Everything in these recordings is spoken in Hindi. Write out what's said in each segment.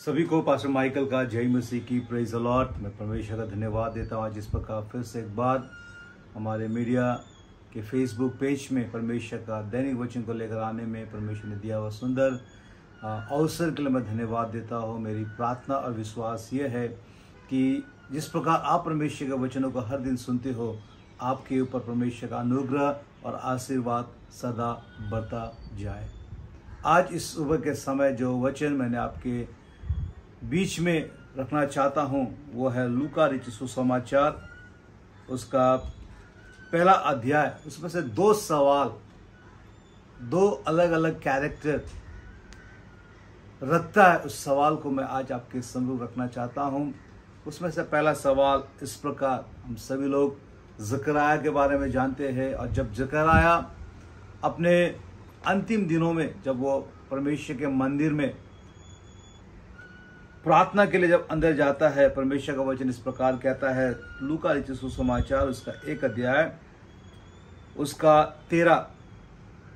सभी को पास्टर माइकल का जय मसीह की प्रेज द लॉर्ड। मैं परमेश्वर का धन्यवाद देता हूँ जिस प्रकार फिर से एक बार हमारे मीडिया के फेसबुक पेज में परमेश्वर का दैनिक वचन को लेकर आने में परमेश्वर ने दिया हुआ सुंदर अवसर के लिए मैं धन्यवाद देता हूँ। मेरी प्रार्थना और विश्वास ये है कि जिस प्रकार आप परमेश्वर के वचनों को हर दिन सुनते हो, आपके ऊपर परमेश्वर का अनुग्रह और आशीर्वाद सदा बढ़ता जाए। आज इस सुबह के समय जो वचन मैंने आपके बीच में रखना चाहता हूं वो है लूका रचित सुसमाचार, उसका पहला अध्याय। उसमें से दो सवाल, दो अलग अलग कैरेक्टर रखता है। उस सवाल को मैं आज आपके सम्मुख रखना चाहता हूं। उसमें से पहला सवाल इस प्रकार, हम सभी लोग जकरयाह के बारे में जानते हैं, और जब जकरयाह अपने अंतिम दिनों में जब वो परमेश्वर के मंदिर में प्रार्थना के लिए जब अंदर जाता है, परमेश्वर का वचन इस प्रकार कहता है, लूका रचित सुसमाचार उसका 1 अध्याय उसका 13।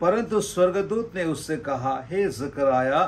परंतु स्वर्गदूत ने उससे कहा, हे जकरयाह,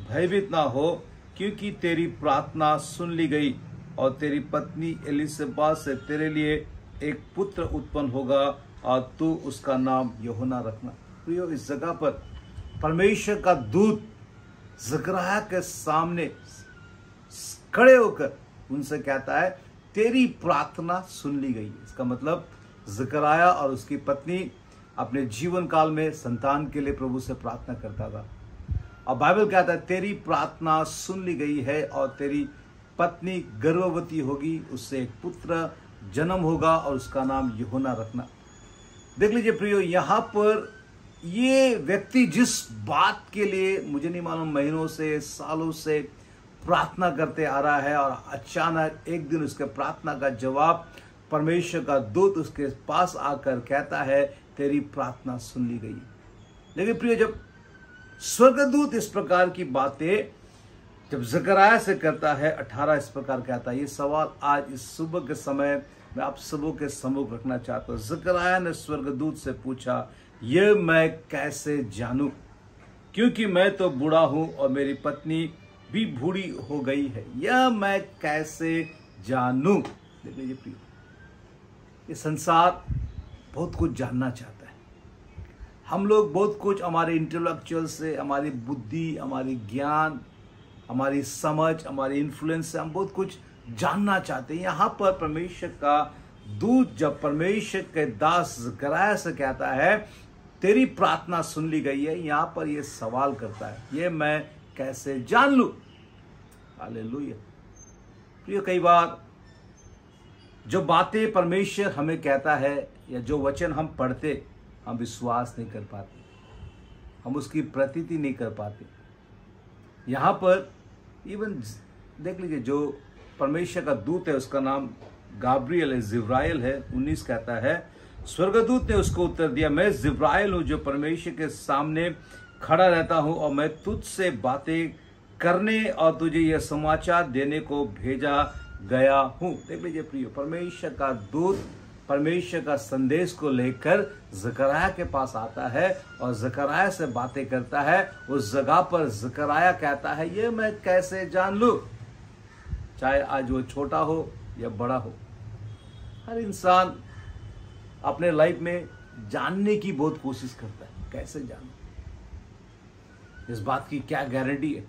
भयभीत ना हो, क्योंकि तेरी प्रार्थना सुन ली गई और तेरी पत्नी एलिसबा से तेरे लिए एक पुत्र उत्पन्न होगा और तू उसका नाम यूहन्ना रखना। प्रियो, इस जगह पर परमेश्वर का दूत जकरयाह के सामने खड़े होकर उनसे कहता है, तेरी प्रार्थना सुन ली गई। इसका मतलब जकरयाह और उसकी पत्नी अपने जीवन काल में संतान के लिए प्रभु से प्रार्थना करता था, और बाइबल कहता है तेरी प्रार्थना सुन ली गई है और तेरी पत्नी गर्भवती होगी, उससे एक पुत्र जन्म होगा और उसका नाम यूहन्ना रखना। देख लीजिए प्रियो, यहाँ पर ये व्यक्ति जिस बात के लिए मुझे नहीं मालूम महीनों से सालों से प्रार्थना करते आ रहा है, और अचानक एक दिन उसके प्रार्थना का जवाब परमेश्वर का दूत उसके पास आकर कहता है, तेरी प्रार्थना सुन ली गई। लेकिन प्रिय, जब स्वर्गदूत इस प्रकार की बातें जब जकरयाह से करता है, 18 इस प्रकार कहता है। ये सवाल आज इस सुबह के समय मैं आप सबों के सम्मुख रखना चाहता हूँ। जकरयाह ने स्वर्गदूत से पूछा, ये मैं कैसे जानूं, क्योंकि मैं तो बूढ़ा हूं और मेरी पत्नी भी बूढ़ी हो गई है। यह मैं कैसे जानूं। देख लीजिए प्रिय, ये संसार बहुत कुछ जानना चाहता है। हम लोग बहुत कुछ हमारे इंटेलेक्चुअल से, हमारी बुद्धि, हमारी ज्ञान, हमारी समझ, हमारी इन्फ्लुएंस से हम बहुत कुछ जानना चाहते हैं। यहाँ पर परमेश्वर का दूत जब परमेश्वर के दास जकरयाह से कहता है, तेरी प्रार्थना सुन ली गई है, यहाँ पर यह सवाल करता है, ये मैं कैसे जान लूं। हालेलुया। प्रिय, कई बार जो बातें परमेश्वर हमें कहता है या जो वचन हम पढ़ते, हम विश्वास नहीं कर पाते, हम उसकी प्रतीति नहीं कर पाते। यहाँ पर इवन देख लीजिए, जो परमेश्वर का दूत है उसका नाम गाब्रियल है, जिब्राइल है। 19 कहता है, स्वर्गदूत ने उसको उत्तर दिया, मैं जिब्राइल हूं जो परमेश्वर के सामने खड़ा रहता हूं, और मैं तुझसे बातें करने और तुझे यह समाचार देने को भेजा गया हूं। देख लीजिए प्रियो, परमेश्वर का दूत परमेश्वर का संदेश को लेकर जकरयाह के पास आता है और जकरयाह से बातें करता है। उस जगह पर जकरयाह कहता है, ये मैं कैसे जान लूं। चाहे आज वो छोटा हो या बड़ा हो, हर इंसान अपने लाइफ में जानने की बहुत कोशिश करता है, कैसे जानूं, इस बात की क्या गारंटी है।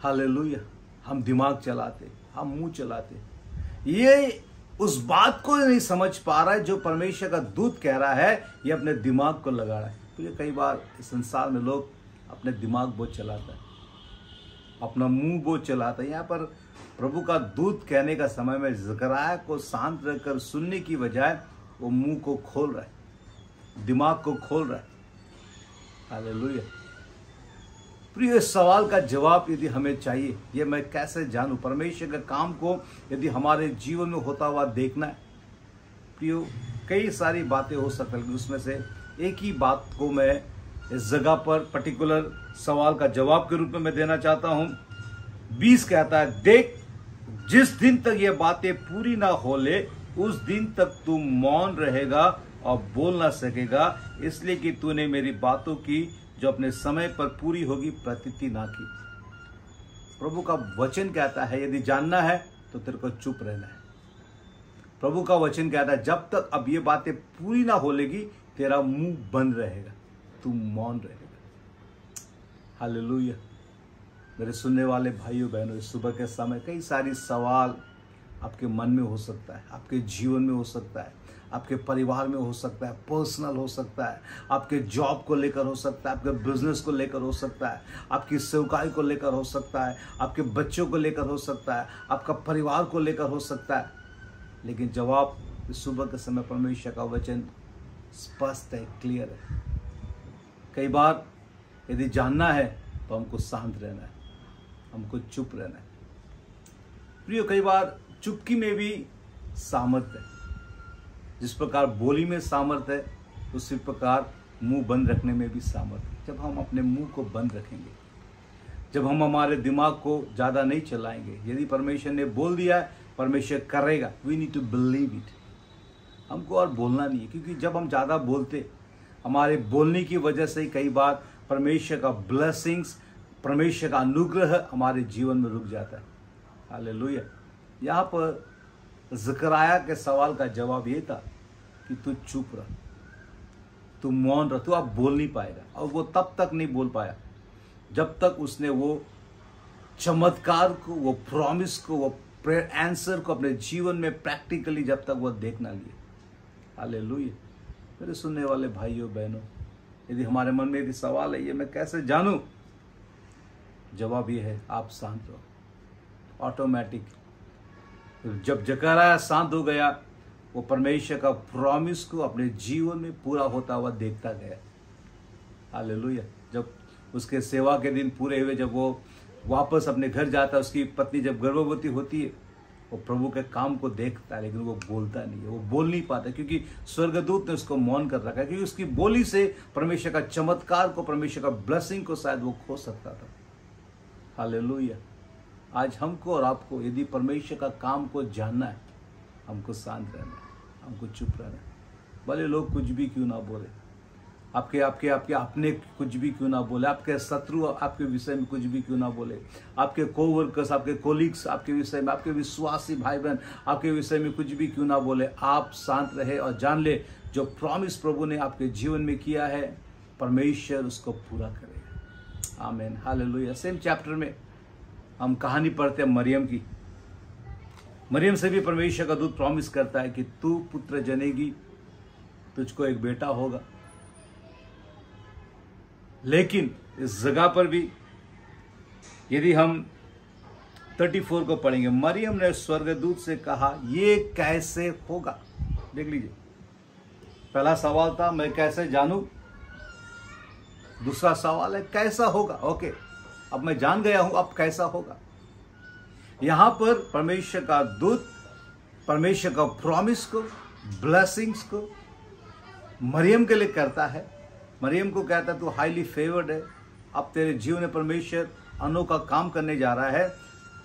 हालेलुया। हम दिमाग चलाते, हम मुंह चलाते, ये उस बात को नहीं समझ पा रहा है जो परमेश्वर का दूत कह रहा है, ये अपने दिमाग को लगा रहा है। तो ये कई बार इस संसार में लोग अपने दिमाग बहुत चलाता है, अपना मुंह बहुत चलाता है। यहाँ पर प्रभु का दूत कहने का समय में जकरयाह को शांत रहकर सुनने की बजाय वो मुंह को खोल रहा है, दिमाग को खोल रहा है। हालेलुया। प्रिय, इस सवाल का जवाब यदि हमें चाहिए, ये मैं कैसे जानूं, परमेश्वर के काम को यदि हमारे जीवन में होता हुआ देखना है, प्रियो कई सारी बातें हो सकती हैं, उसमें से एक ही बात को मैं इस जगह पर पर्टिकुलर सवाल का जवाब के रूप में मैं देना चाहता हूं। 20 कहता है, देख, जिस दिन तक ये बातें पूरी ना हो ले, उस दिन तक तू मौन रहेगा और बोल ना सकेगा, इसलिए कि तूने मेरी बातों की जो अपने समय पर पूरी होगी प्रतीति ना की। प्रभु का वचन कहता है यदि जानना है तो तेरे को चुप रहना है। प्रभु का वचन कहता है जब तक अब ये बातें पूरी ना हो लेगी तेरा मुंह बंद रहेगा, तू मौन रहेगा। हालेलुया। मेरे सुनने वाले भाइयों बहनों, इस सुबह के समय कई सारी सवाल आपके मन में हो सकता है, आपके जीवन में हो सकता है, आपके परिवार में हो सकता है, पर्सनल हो सकता है, आपके जॉब को लेकर हो सकता है, आपके बिजनेस को लेकर हो सकता है, आपकी सेवकाई को लेकर हो सकता है, आपके बच्चों को लेकर हो सकता है, आपका परिवार को लेकर हो सकता है। लेकिन जवाब इस सुबह के समय परमेश्वर का वचन स्पष्ट है, क्लियर है। कई बार यदि जानना है तो हमको शांत रहना है, हमको चुप रहना है। प्रियो, कई बार चुपकी में भी सामर्थ्य है। जिस प्रकार बोली में सामर्थ्य है उसी प्रकार मुंह बंद रखने में भी सामर्थ्य है। जब हम अपने मुंह को बंद रखेंगे, जब हम हमारे दिमाग को ज़्यादा नहीं चलाएंगे, यदि परमेश्वर ने बोल दिया है परमेश्वर करेगा, we need to believe it. हमको और बोलना नहीं है, क्योंकि जब हम ज़्यादा बोलते, हमारे बोलने की वजह से ही कई बार परमेश्वर का ब्लेसिंग्स, परमेश्वर का अनुग्रह हमारे जीवन में रुक जाता है। हालेलुया। यहाँ पर ज़करयाह के सवाल का जवाब ये था कि तू चुप रह, तू मौन रह, तू अब बोल नहीं पाएगा। और वो तब तक नहीं बोल पाया जब तक उसने वो चमत्कार को, वो प्रॉमिस को, वो प्रेयर आंसर को अपने जीवन में प्रैक्टिकली जब तक वो देख ना लिए। हालेलुया। मेरे सुनने वाले भाइयों बहनों, यदि हमारे मन में यदि सवाल है ये मैं कैसे जानूं, जवाब ये है आप शांत रहो। ऑटोमेटिक जब ज़करयाह शांत हो गया, वो परमेश्वर का प्रॉमिस को अपने जीवन में पूरा होता हुआ देखता गया। हालेलुया। जब उसके सेवा के दिन पूरे हुए, जब वो वापस अपने घर जाता है, उसकी पत्नी जब गर्भवती होती है, वो प्रभु के काम को देखता है, लेकिन वो बोलता नहीं है, वो बोल नहीं पाता, क्योंकि स्वर्गदूत ने उसको मौन कर रखा है, क्योंकि उसकी बोली से परमेश्वर का चमत्कार को, परमेश्वर का ब्लेसिंग को शायद वो खो सकता था। हालेलुया। आज हमको और आपको यदि परमेश्वर का काम को जानना है, हमको शांत रहना है, हमको चुप रहना है। भले लोग कुछ भी क्यों ना बोले, आपके आपके आपके अपने कुछ भी क्यों ना बोले, आपके शत्रु आपके विषय में कुछ भी क्यों ना बोले, आपके कोवर्कर्स, आपके कोलीग्स आपके विषय में, आपके विश्वासी भाई बहन आपके विषय में कुछ भी क्यों ना बोले, आप शांत रहे और जान ले जो प्रॉमिस प्रभु ने आपके जीवन में किया है परमेश्वर उसको पूरा करेगा। आमीन। हालेलुया। सेम चैप्टर में हम कहानी पढ़ते हैं मरियम की। मरियम से भी परमेश्वर का दूत प्रॉमिस करता है कि तू पुत्र जनेगी, तुझको एक बेटा होगा। लेकिन इस जगह पर भी यदि हम 34 को पढ़ेंगे, मरियम ने स्वर्गदूत से कहा ये कैसे होगा। देख लीजिए, पहला सवाल था मैं कैसे जानूं, दूसरा सवाल है कैसा होगा। ओके, अब मैं जान गया हूं, अब कैसा होगा। यहां पर परमेश्वर का दूत परमेश्वर का प्रॉमिस को, ब्लेसिंग्स को मरियम के लिए करता है। मरियम को कहता है तू हाईली फेवर्ड है, अब तेरे जीवन में परमेश्वर अनोखा काम करने जा रहा है।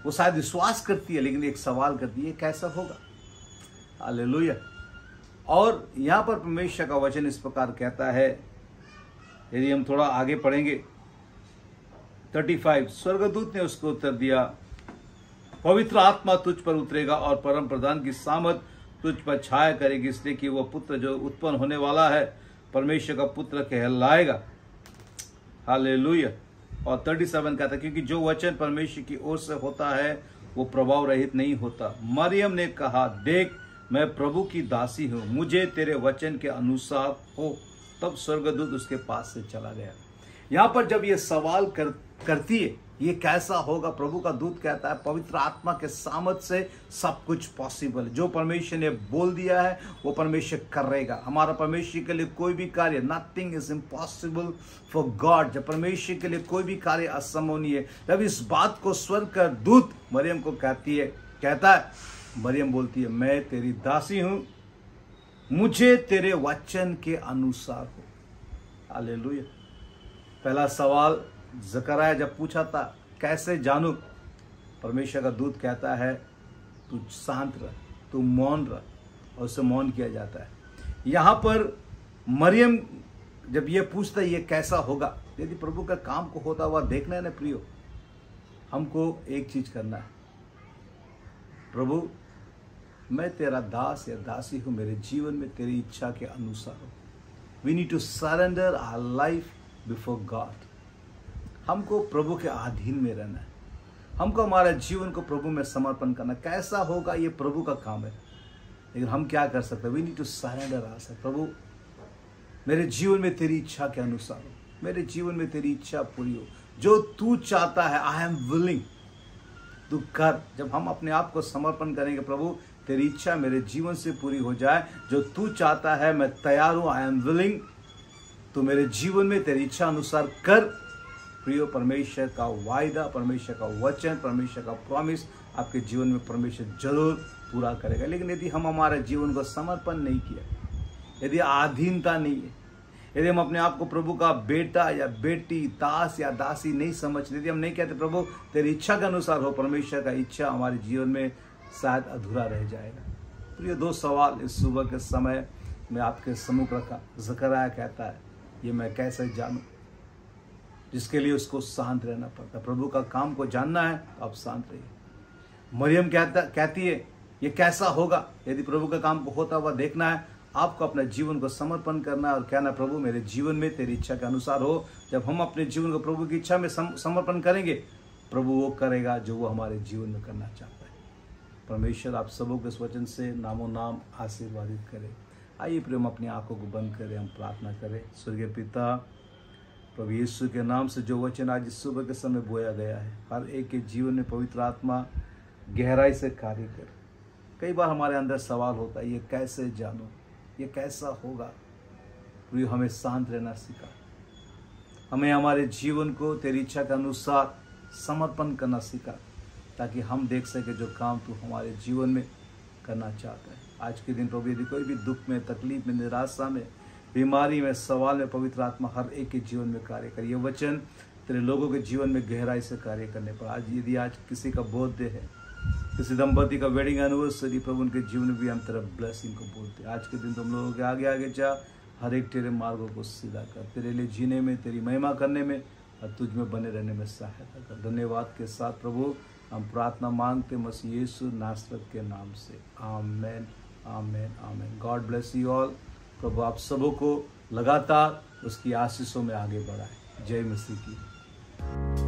वो शायद विश्वास करती है, लेकिन एक सवाल करती है कैसा होगा। हालेलुया। और यहां पर परमेश्वर का वचन इस प्रकार कहता है, यदि हम थोड़ा आगे पढ़ेंगे 35, स्वर्गदूत ने उसको उत्तर दिया, पवित्र आत्मा तुझ पर उतरेगा और परम प्रधान की सामर्थ तुझ पर छाया करेगी, इसलिए कि वह पुत्र जो उत्पन्न होने वाला है परमेश्वर का पुत्र कहलाएगा। हालेलुया। और 37 कहता है, क्योंकि जो वचन परमेश्वर की ओर से होता है वो प्रभाव रहित नहीं होता। मरियम ने कहा, देख मैं प्रभु की दासी हूं, मुझे तेरे वचन के अनुसार हो। तब स्वर्गदूत उसके पास से चला गया। यहां पर जब ये सवाल करती है ये कैसा होगा, प्रभु का दूत कहता है पवित्र आत्मा के सामर्थ से सब कुछ पॉसिबल है। जो परमेश्वर ने बोल दिया है वो परमेश्वर करेगा। हमारा परमेश्वर के लिए कोई भी कार्य, nothing is impossible for God. जब परमेश्वर के लिए कोई भी कार्य असंभव नहीं है, जब इस बात को स्वर्ग का दूत मरियम को कहता है, मरियम बोलती है मैं तेरी दासी हूं, मुझे तेरे वचन के अनुसार हो। हालेलुया। पहला सवाल ज़करयाह जब पूछा था कैसे जानूं, परमेश्वर का दूत कहता है तू शांत रह, तू मौन रह, और उसे मौन किया जाता है। यहां पर मरियम जब ये पूछता है ये कैसा होगा, यदि प्रभु का काम को होता हुआ देखना है ना प्रियो, हमको एक चीज करना है, प्रभु मैं तेरा दास या दासी हूं, मेरे जीवन में तेरी इच्छा के अनुसार हो। We need to surrender our life before God. हमको प्रभु के अधीन में रहना है, हमको हमारा जीवन को प्रभु में समर्पण करना। कैसा होगा ये प्रभु का काम है, लेकिन हम क्या कर सकते हैं? We need to surrender our. प्रभु मेरे जीवन में तेरी इच्छा के अनुसार हो, मेरे जीवन में तेरी इच्छा पूरी हो, जो तू चाहता है आई एम विलिंग, तू कर। जब हम अपने आप को समर्पण करेंगे, प्रभु तेरी इच्छा मेरे जीवन से पूरी हो जाए, जो तू चाहता है मैं तैयार हूं, आई एम विलिंग, तो मेरे जीवन में तेरी इच्छा अनुसार कर। प्रियो, परमेश्वर का वायदा, परमेश्वर का वचन, परमेश्वर का प्रॉमिस आपके जीवन में परमेश्वर जरूर पूरा करेगा। लेकिन यदि हम हमारे जीवन को समर्पण नहीं किया, यदि अधीनता नहीं है, यदि हम अपने आप को प्रभु का बेटा या बेटी, दास या दासी नहीं समझते, यदि हम नहीं कहते प्रभु तेरी इच्छा के अनुसार हो, परमेश्वर का इच्छा हमारे जीवन में शायद अधूरा रह जाएगा। प्रिय, 2 सवाल इस सुबह के समय में आपके सम्मुख रखा। जकरयाह कहता है ये मैं कैसे जानूं, जिसके लिए उसको शांत रहना पड़ता। प्रभु का काम को जानना है तो आप शांत रहिए। मरियम कहती है ये कैसा होगा, यदि प्रभु का काम होता हुआ देखना है, आपको अपने जीवन को समर्पण करना है और कहना प्रभु मेरे जीवन में तेरी इच्छा के अनुसार हो। जब हम अपने जीवन को प्रभु की इच्छा में समर्पण करेंगे, प्रभु वो करेगा जो वो हमारे जीवन में करना चाहता है। परमेश्वर आप सबों के इस वचन से नामो नाम आशीर्वादित करे। आइए प्रिय, हम अपनी आंखों को बंद करें, हम प्रार्थना करें। स्वर्गीय पिता, प्रभु यीशु के नाम से जो वचन आज इस सुबह के समय बोया गया है, हर एक के जीवन में पवित्र आत्मा गहराई से कार्य करे। कई बार हमारे अंदर सवाल होता है ये कैसे जानूं, ये कैसा होगा। प्रिय, हमें शांत रहना सिखा, हमें हमारे जीवन को तेरी इच्छा के अनुसार समर्पण करना सिखा, ताकि हम देख सके जो काम तू हमारे जीवन में करना चाहता है। आज के दिन प्रभु यदि कोई भी दुख में, तकलीफ में, निराशा में, बीमारी में, सवाल में, पवित्र आत्मा हर एक के जीवन में कार्य करे। ये वचन तेरे लोगों के जीवन में गहराई से कार्य करने पर आज यदि आज किसी का बर्थडे है, किसी दंपति का वेडिंग एनिवर्सरी, प्रभु उनके जीवन में भी हम तेरा ब्लेसिंग को बोलते हैं। आज के दिन तुम लोगों के आगे आगे जा, हर एक तेरे मार्गों को सीधा कर, तेरे लिए जीने में, तेरी महिमा करने में और तुझ में बने रहने में सहायता कर। धन्यवाद के साथ प्रभु हम प्रार्थना मांगते मसीह यीशु नासरत के नाम से, आमेन, आमेन, आमेन। God bless you all. प्रभु आप सबों को लगातार उसकी आशीषों में आगे बढ़ाए। जय मसीह की।